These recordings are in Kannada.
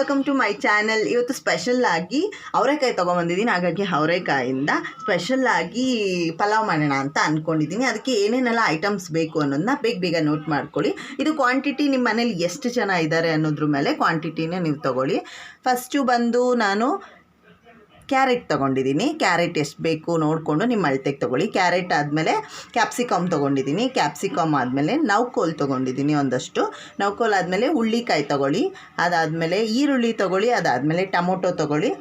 Welcome to my channel. ಇವತ್ತು ಸ್ಪೆಷಲ್ ಆಗಿ ಅವರೆಕಾಯಿ ತೊಗೊಂಬಂದಿದ್ದೀನಿ. ಹಾಗಾಗಿ ಅವರೆಕಾಯಿಂದ ಸ್ಪೆಷಲ್ ಆಗಿ ಪಲಾವ್ ಮಾಡೋಣ ಅಂತ ಅಂದ್ಕೊಂಡಿದ್ದೀನಿ. ಅದಕ್ಕೆ ಏನೇನೆಲ್ಲ ಐಟಮ್ಸ್ ಬೇಕು ಅನ್ನೋದನ್ನ ಬೇಗ ನೋಟ್ ಮಾಡ್ಕೊಳ್ಳಿ. ಇದು ಕ್ವಾಂಟಿಟಿ ನಿಮ್ಮ ಮನೇಲಿ ಎಷ್ಟು ಜನ ಇದ್ದಾರೆ ಅನ್ನೋದ್ರ ಮೇಲೆ ಕ್ವಾಂಟಿಟಿನೇ ನೀವು ತೊಗೊಳ್ಳಿ. ಫಸ್ಟು ಬಂದು ನಾನು ಕ್ಯಾರೆಟ್ ತೊಗೊಂಡಿದ್ದೀನಿ. ಕ್ಯಾರೆಟ್ ಎಷ್ಟು ಬೇಕು ನೋಡಿಕೊಂಡು ನಿಮ್ಮ ಅಳತೆಗೆ ತೊಗೊಳ್ಳಿ. ಕ್ಯಾರೆಟ್ ಆದಮೇಲೆ ಕ್ಯಾಪ್ಸಿಕಮ್ ತೊಗೊಂಡಿದ್ದೀನಿ. ಕ್ಯಾಪ್ಸಿಕಮ್ ಆದಮೇಲೆ ನೌಕೋಲ್ ತೊಗೊಂಡಿದ್ದೀನಿ ಒಂದಷ್ಟು. ನೌಕೋಲ್ ಆದಮೇಲೆ ಹುಳ್ಳಿಕಾಯಿ ತೊಗೊಳ್ಳಿ. ಅದಾದಮೇಲೆ ಈರುಳ್ಳಿ ತೊಗೊಳ್ಳಿ. ಅದಾದಮೇಲೆ ಟೊಮೊಟೊ ತೊಗೊಳ್ಳಿ.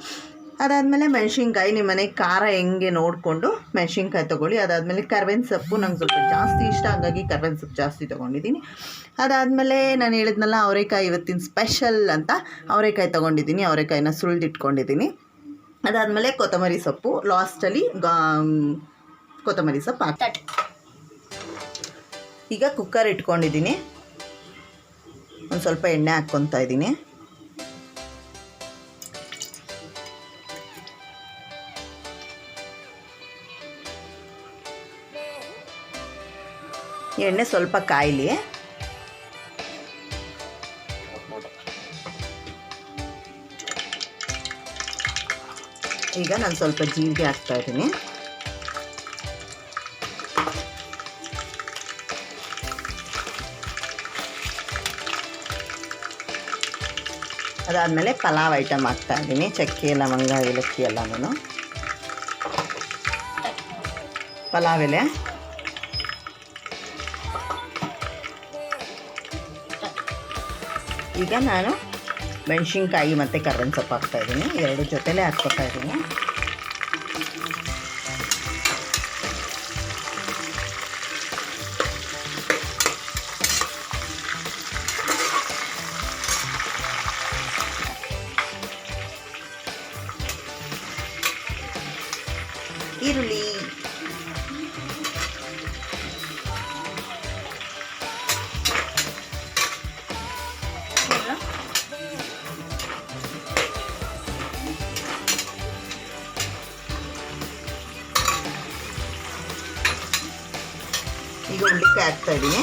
ಅದಾದಮೇಲೆ ಮೆಣಸಿನ್ಕಾಯಿ ನಿಮ್ಮ ಮನೆಗೆ ಖಾರ ಹೆಂಗೆ ನೋಡಿಕೊಂಡು ಮೆಣಸಿನ್ಕಾಯಿ ತೊಗೊಳ್ಳಿ. ಅದಾದಮೇಲೆ ಕರ್ಬೇವಿನ ಸೊಪ್ಪು ನಂಗೆ ಸ್ವಲ್ಪ ಜಾಸ್ತಿ ಇಷ್ಟ, ಹಾಗಾಗಿ ಕರ್ಬೇವಿನ ಸೊಪ್ಪು ಜಾಸ್ತಿ ತೊಗೊಂಡಿದ್ದೀನಿ. ಅದಾದಮೇಲೆ ನಾನು ಹೇಳಿದ್ನಲ್ಲ ಅವರೆಕಾಯಿ ಇವತ್ತಿನ ಸ್ಪೆಷಲ್ ಅಂತ ಅವರೆಕಾಯಿ ತೊಗೊಂಡಿದ್ದೀನಿ. ಅವರೆಕಾಯಿನ ಸುಳಿದಿಟ್ಕೊಂಡಿದ್ದೀನಿ. ಅದಾದಮೇಲೆ ಕೊತ್ತಂಬರಿ ಸೊಪ್ಪು ಲಾಸ್ಟಲ್ಲಿ ಕೊತ್ತಂಬರಿ ಸೊಪ್ಪು ಹಾಕಿ ಈಗ ಕುಕ್ಕರ್ ಇಟ್ಕೊಂಡಿದ್ದೀನಿ. ಒಂದು ಸ್ವಲ್ಪ ಎಣ್ಣೆ ಹಾಕ್ಕೊತಾ ಇದ್ದೀನಿ. ಎಣ್ಣೆ ಸ್ವಲ್ಪ ಕಾಯಲಿ. ಈಗ ನಾನು ಸ್ವಲ್ಪ ಜೀರಿಗೆ ಹಾಕ್ತಾ ಇದ್ದೀನಿ. ಅದಾದಮೇಲೆ ಪಲಾವ್ ಐಟಮ್ ಹಾಕ್ತಾ ಇದ್ದೀನಿ. ಚಕ್ಕೆ, ಲವಂಗ, ಏಲಕ್ಕಿ ಎಲ್ಲನೂ. ಪಲಾವ್ ಎಲೆ, ಈಗ ನಾನು ಮೆಣಸಿನ್ಕಾಯಿ ಮತ್ತು ಕರ್ಬೇವಿನ ಸೊಪ್ಪು ಹಾಕ್ತಾಯಿದ್ದೀನಿ. ಎರಡು ಜೊತೆಲೇ ಹಾಕ್ಕೊತಾ ಇದ್ದೀನಿ. ಈರುಳ್ಳಿ, ಈಗ ಹುಳ್ಳಿಕಾಯಿ ಹಾಕ್ತಾ ಇದ್ದೀನಿ.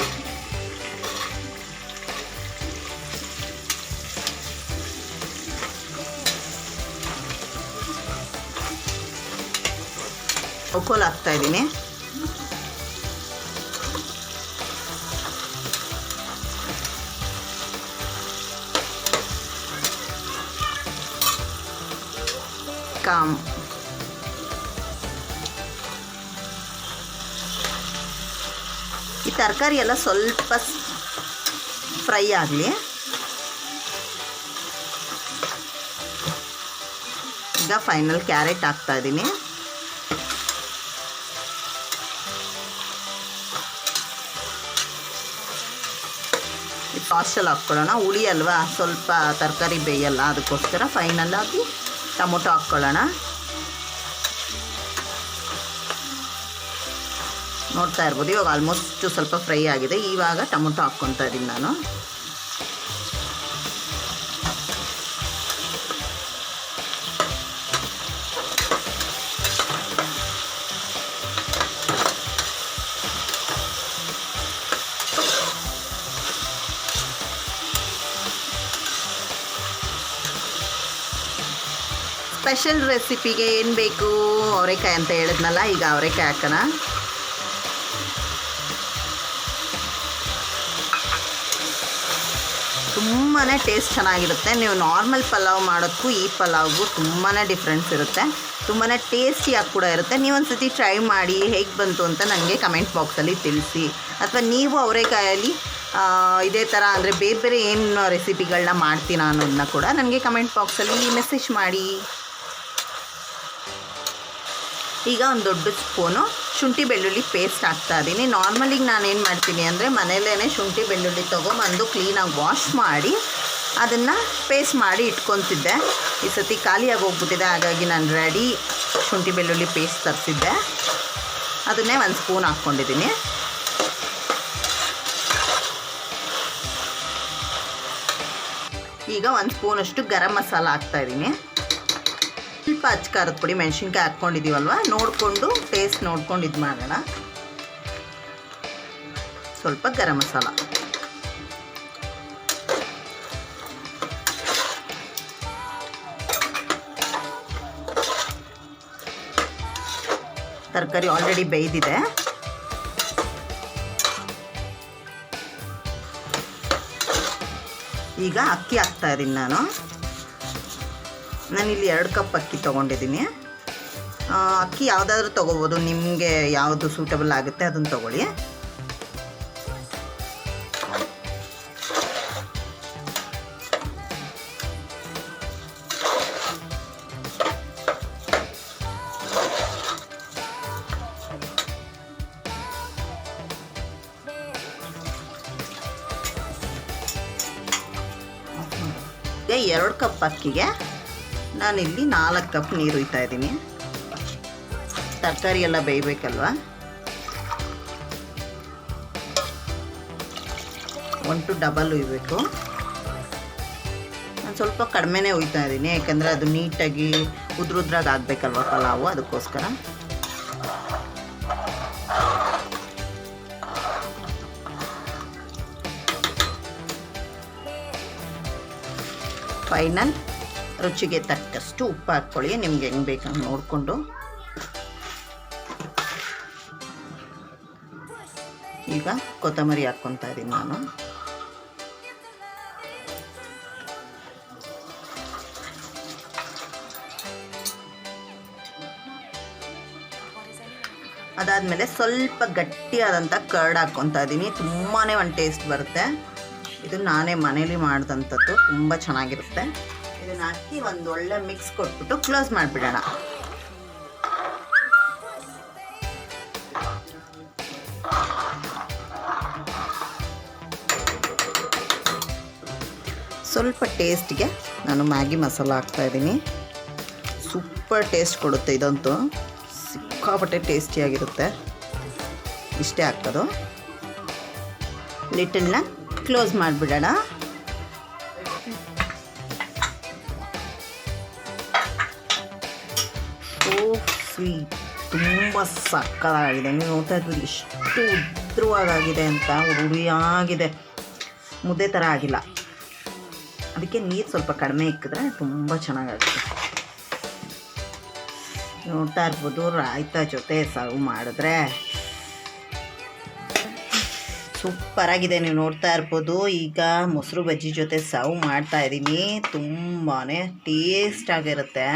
ಒಕ್ಕೋಲ್ ಹಾಕ್ತಾ ಇದ್ದೀನಿ. ಈ ತರಕಾರಿ ಎಲ್ಲ ಸ್ವಲ್ಪ ಫ್ರೈ ಆಗಲಿ. ಈಗ ಫೈನಲ್ ಕ್ಯಾರೆಟ್ ಹಾಕ್ತಾ ಇದ್ದೀನಿ. ಲಾಸ್ಟಲ್ಲಿ ಹಾಕ್ಕೊಳ್ಳೋಣ. ಹುಳಿ ಅಲ್ವಾ, ಸ್ವಲ್ಪ ತರಕಾರಿ ಬೇಯಲ್ಲ, ಅದಕ್ಕೋಸ್ಕರ ಫೈನಲ್ ಆಗಿ ಟೊಮೊಟೊ ಹಾಕ್ಕೊಳ್ಳೋಣ. ನೋಡ್ತಾ ಇರ್ಬೋದು, ಇವಾಗ ಆಲ್ಮೋಸ್ಟ್ ಸ್ವಲ್ಪ ಫ್ರೈ ಆಗಿದೆ. ಇವಾಗ ಟೊಮೊಟೊ ಹಾಕ್ಕೊತಾ ಇದ್ದೀನಿ ನಾನು. ಸ್ಪೆಷಲ್ ರೆಸಿಪಿಗೆ ಏನು ಬೇಕು, ಅವರೆಕಾಯಿ ಅಂತ ಹೇಳಿದ್ನಲ್ಲ, ಈಗ ಅವರೆಕಾಯಿ ಹಾಕೋಣ. ತುಂಬಾ ಟೇಸ್ಟ್ ಚೆನ್ನಾಗಿರುತ್ತೆ. ನೀವು ನಾರ್ಮಲ್ ಪಲಾವ್ ಮಾಡೋದಕ್ಕೂ ಈ ಪಲಾವ್ಗೂ ತುಂಬಾ ಡಿಫ್ರೆನ್ಸ್ ಇರುತ್ತೆ. ತುಂಬಾ ಟೇಸ್ಟಿಯಾಗಿ ಕೂಡ ಇರುತ್ತೆ. ನೀವೊಂದು ಸತಿ ಟ್ರೈ ಮಾಡಿ ಹೇಗೆ ಬಂತು ಅಂತ ನನಗೆ ಕಮೆಂಟ್ ಬಾಕ್ಸಲ್ಲಿ ತಿಳಿಸಿ. ಅಥವಾ ನೀವು ಅವರೆಕಾಯಲ್ಲಿ ಇದೇ ಥರ ಅಂದರೆ ಬೇರೆ ಏನು ರೆಸಿಪಿಗಳನ್ನ ಮಾಡ್ತೀರಾ ಅನ್ನೋದನ್ನ ಕೂಡ ನನಗೆ ಕಮೆಂಟ್ ಬಾಕ್ಸಲ್ಲಿ ಮೆಸೇಜ್ ಮಾಡಿ. ಈಗ ಒಂದು ದೊಡ್ಡ ಸ್ಪೂನು ಶುಂಠಿ ಬೆಳ್ಳುಳ್ಳಿ ಪೇಸ್ಟ್ ಹಾಕ್ತಾ ಇದ್ದೀನಿ. ನಾರ್ಮಲಿಗೆ ನಾನೇನು ಮಾಡ್ತೀನಿ ಅಂದರೆ ಮನೆಯಲ್ಲೇ ಶುಂಠಿ ಬೆಳ್ಳುಳ್ಳಿ ತೊಗೊಂಬಂದು ಕ್ಲೀನಾಗಿ ವಾಶ್ ಮಾಡಿ ಅದನ್ನು ಪೇಸ್ಟ್ ಮಾಡಿ ಇಟ್ಕೊತಿದ್ದೆ. ಈ ಸತಿ ಖಾಲಿಯಾಗಿ ಹೋಗ್ಬಿಟ್ಟಿದೆ, ಹಾಗಾಗಿ ನಾನು ರೆಡಿ ಶುಂಠಿ ಬೆಳ್ಳುಳ್ಳಿ ಪೇಸ್ಟ್ ತರಿಸಿದ್ದೆ. ಅದನ್ನೇ ಒಂದು ಸ್ಪೂನ್ ಹಾಕ್ಕೊಂಡಿದ್ದೀನಿ. ಈಗ ಒಂದು ಸ್ಪೂನಷ್ಟು ಗರಂ ಮಸಾಲ ಹಾಕ್ತಾಯಿದ್ದೀನಿ. ಸ್ವಲ್ಪ ಅಚ್ಕಾರದ ಪುಡಿ, ಮೆಣಸಿನ್ಕಾಯಿ ಹಾಕ್ಕೊಂಡಿದ್ದೀವಲ್ವ, ನೋಡಿಕೊಂಡು ಟೇಸ್ಟ್ ನೋಡ್ಕೊಂಡು ಇದು ಮಾಡೋಣ. ಸ್ವಲ್ಪ ಗರಂ ಮಸಾಲ, ತರಕಾರಿ ಆಲ್ರೆಡಿ ಬೇಯ್ದಿದೆ. ಈಗ ಅಕ್ಕಿ ಹಾಕ್ತಾ ಇದ್ದೀನಿ. ನಾನಿಲ್ಲಿ 2 ಕಪ್ ಅಕ್ಕಿ ತೊಗೊಂಡಿದ್ದೀನಿ. ಅಕ್ಕಿ ಯಾವುದಾದ್ರೂ ತೊಗೋಬೋದು, ನಿಮಗೆ ಯಾವುದು ಸೂಟಬಲ್ ಆಗುತ್ತೆ ಅದನ್ನು ತೊಗೊಳ್ಳಿ. ಈಗ 2 ಕಪ್ ಅಕ್ಕಿಗೆ ನಾನಿಲ್ಲಿ 4 ಕಪ್ ನೀರು ಹುಯ್ತಾ ಇದ್ದೀನಿ. ತರಕಾರಿ ಎಲ್ಲ ಬೇಯಬೇಕಲ್ವ. 1 to ಡಬಲ್ ಹುಯ್ಬೇಕು. ನಾನು ಸ್ವಲ್ಪ ಕಡಿಮೆನೇ ಹುಯ್ತಾ ಇದ್ದೀನಿ, ಯಾಕಂದರೆ ಅದು ನೀಟಾಗಿ ಉದ್ರಾಗಿ ಆಗಬೇಕಲ್ವ ಪಲಾವು, ಅದಕ್ಕೋಸ್ಕರ. ಫೈನಲ್ ರುಚಿಗೆ ತಕ್ಕಷ್ಟು ಉಪ್ಪು ಹಾಕ್ಕೊಳ್ಳಿ, ನಿಮ್ಗೆ ಹೆಂಗೆ ಬೇಕಂಗೆ ನೋಡಿಕೊಂಡು. ಈಗ ಕೊತ್ತಂಬರಿ ಹಾಕ್ಕೊತಾ ಇದ್ದೀನಿ ನಾನು. ಅದಾದಮೇಲೆ ಸ್ವಲ್ಪ ಗಟ್ಟಿಯಾದಂಥ ಕರ್ಡ್ ಹಾಕ್ಕೊತಾ ಇದ್ದೀನಿ. ತುಂಬಾ ಒಂದು ಟೇಸ್ಟ್ ಬರುತ್ತೆ. ಇದು ನಾನೇ ಮನೇಲಿ ಮಾಡಿದಂಥದ್ದು, ತುಂಬ ಚೆನ್ನಾಗಿರುತ್ತೆ. ಇದನ್ನು ಹಾಕಿ ಒಂದು ಒಳ್ಳೆ ಮಿಕ್ಸ್ ಕೊಟ್ಬಿಟ್ಟು ಕ್ಲೋಸ್ ಮಾಡಿಬಿಡೋಣ. ಸ್ವಲ್ಪ ಟೇಸ್ಟ್ಗೆ ನಾನು ಮ್ಯಾಗಿ ಮಸಾಲ ಹಾಕ್ತಾಯಿದ್ದೀನಿ. ಸೂಪರ್ ಟೇಸ್ಟ್ ಕೊಡುತ್ತೆ ಇದಂತೂ, ಸಿಕ್ಕಾಪಟ್ಟೆ ಟೇಸ್ಟಿಯಾಗಿರುತ್ತೆ. ಇಷ್ಟೇ ಹಾಕೋದು. ಲಿಟಲ್ನ ಕ್ಲೋಸ್ ಮಾಡಿಬಿಡೋಣ. ಸೋ ಸ್ವೀಟ್, ತುಂಬ ಸಕ್ಕತ್ತಾಗಿದೆ. ನೀವು ನೋಡ್ತಾ ಇದ್ವಿ ಎಷ್ಟು ಉದ್ರವಾಗಿದೆ ಅಂತ, ಉರುಳಿಯಾಗಿದೆ, ಮುದ್ದೆ ಥರ ಆಗಿಲ್ಲ. ಅದಕ್ಕೆ ನೀರು ಸ್ವಲ್ಪ ಕಡಿಮೆ ಇಕ್ಕಿದ್ರೆ ತುಂಬ ಚೆನ್ನಾಗಾಗುತ್ತೆ. ನೋಡ್ತಾ ಇರ್ಬೋದು, ರಾಯ್ತ ಜೊತೆ ಸರ್ವ್ ಮಾಡಿದ್ರೆ ಸೂಪರಾಗಿದೆ. ನೀವು ನೋಡ್ತಾ ಇರ್ಬೋದು. ಈಗ ಮೊಸರು ಬಜ್ಜಿ ಜೊತೆ ಸರ್ವ್ ಮಾಡ್ತಾ ಇದ್ದೀನಿ. ತುಂಬಾ ಟೇಸ್ಟ್ ಆಗಿರುತ್ತೆ.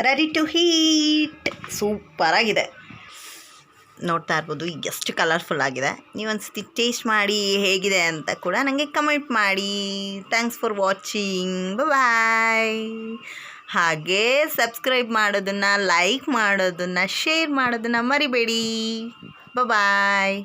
Ready to heat. ಸೂಪರಾಗಿದೆ. ನೋಡ್ತಾ ಇರ್ಬೋದು ಎಷ್ಟು ಕಲರ್ಫುಲ್ ಆಗಿದೆ. ನೀವೊಂದ್ಸತಿ ಟೇಸ್ಟ್ ಮಾಡಿ ಹೇಗಿದೆ ಅಂತ ಕೂಡ ನನಗೆ ಕಮೆಂಟ್ ಮಾಡಿ. Thanks for watching. ಬಾಯ್. ಹಾಗೆ ಸಬ್ಸ್ಕ್ರೈಬ್ ಮಾಡೋದನ್ನು, ಲೈಕ್ ಮಾಡೋದನ್ನು, ಶೇರ್ ಮಾಡೋದನ್ನು ಮರಿಬೇಡಿ. ಬಾಯ್.